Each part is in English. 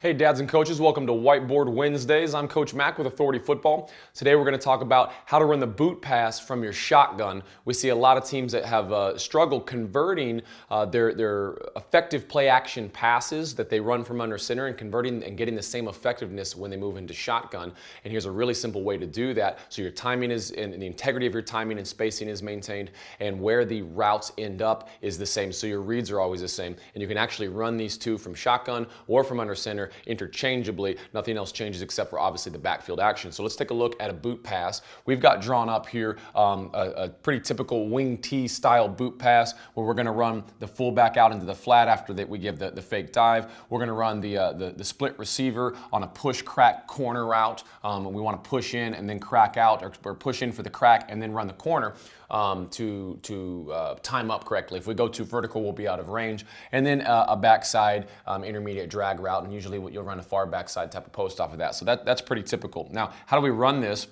Hey dads and coaches, welcome to Whiteboard Wednesdays. I'm Coach Mack with Authority Football. Today we're going to talk about how to run the boot pass from your shotgun. We see a lot of teams that have struggled converting their effective play action passes that they run from under center and converting and getting the same effectiveness when they move into shotgun. And here's a really simple way to do that. So your timing is, and the integrity of your timing and spacing is maintained, and where the routes end up is the same. So your reads are always the same. And you can actually run these two from shotgun or from under center interchangeably. Nothing else changes except for obviously the backfield action. So let's take a look at a boot pass. We've got drawn up here a pretty typical wing T style boot pass where we're going to run the fullback out into the flat after that we give the fake dive. We're going to run the split receiver on a push crack corner route. We want to push in and then crack out, or push in for the crack and then run the corner to time up correctly. If we go too vertical, we'll be out of range. And then a backside intermediate drag route, and usually you'll run a far backside type of post off of that. So that's pretty typical. Now, how do we run this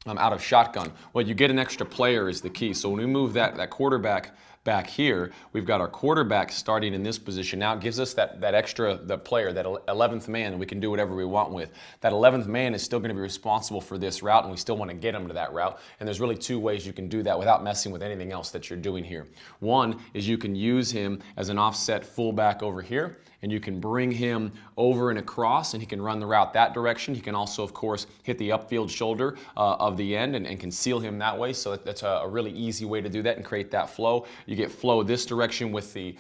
out of shotgun? Well, you get an extra player is the key. So when we move that quarterback back here, we've got our quarterback starting in this position. Now it gives us that extra player, that 11th man, and we can do whatever we want with. That 11th man is still going to be responsible for this route, and we still want to get him to that route. And there's really two ways you can do that without messing with anything else that you're doing here. One is you can use him as an offset fullback over here, and you can bring him over and across, and he can run the route that direction. He can also, of course, hit the upfield shoulder of the end and conceal him that way. So that's a really easy way to do that and create that flow. You get flow this direction with the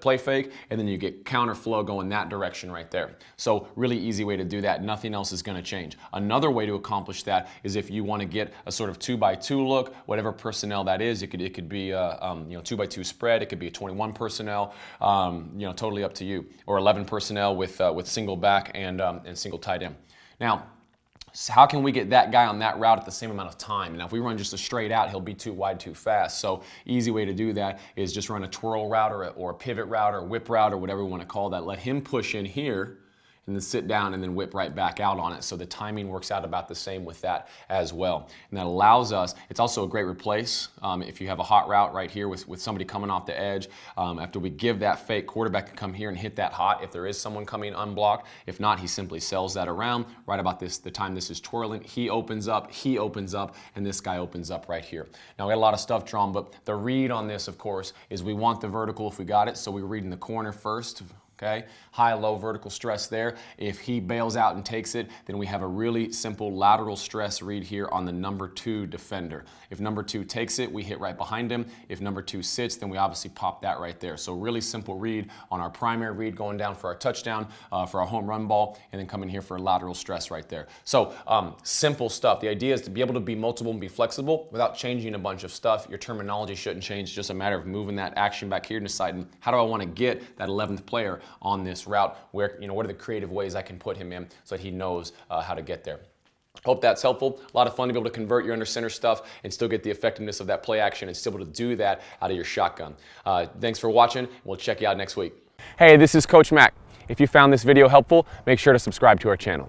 play fake, and then you get counter flow going that direction right there. So really easy way to do that. Nothing else is going to change. Another way to accomplish that is if you want to get a sort of 2x2 look, whatever personnel that is. It could be a 2x2 spread. It could be a 21 personnel. Totally up to you. Or 11 personnel with single back and single tight end. Now, so how can we get that guy on that route at the same amount of time? Now, if we run just a straight out, he'll be too wide too fast. So easy way to do that is just run a twirl route or a pivot route or a whip route or whatever we want to call that. Let him push in here and then sit down and then whip right back out on it. So the timing works out about the same with that as well. And that allows us, it's also a great replace if you have a hot route right here with somebody coming off the edge. After we give that fake, quarterback can come here and hit that hot if there is someone coming unblocked. If not, he simply sells that around. Right about the time this is twirling, he opens up, and this guy opens up right here. Now we got a lot of stuff drawn, but the read on this, of course, is we want the vertical if we got it. So we read in the corner first. Okay, high, low vertical stress there. If he bails out and takes it, then we have a really simple lateral stress read here on the number 2 defender. If number 2 takes it, we hit right behind him. If number 2 sits, then we obviously pop that right there. So really simple read on our primary read going down for our touchdown, for our home run ball, and then coming here for a lateral stress right there. So simple stuff. The idea is to be able to be multiple and be flexible without changing a bunch of stuff. Your terminology shouldn't change. It's just a matter of moving that action back here and deciding how do I want to get that 11th player on this route, where, what are the creative ways I can put him in so that he knows how to get there. Hope that's helpful. A lot of fun to be able to convert your under center stuff and still get the effectiveness of that play action and still be able to do that out of your shotgun. Thanks for watching. We'll check you out next week. Hey, this is Coach Mack. If you found this video helpful, make sure to subscribe to our channel.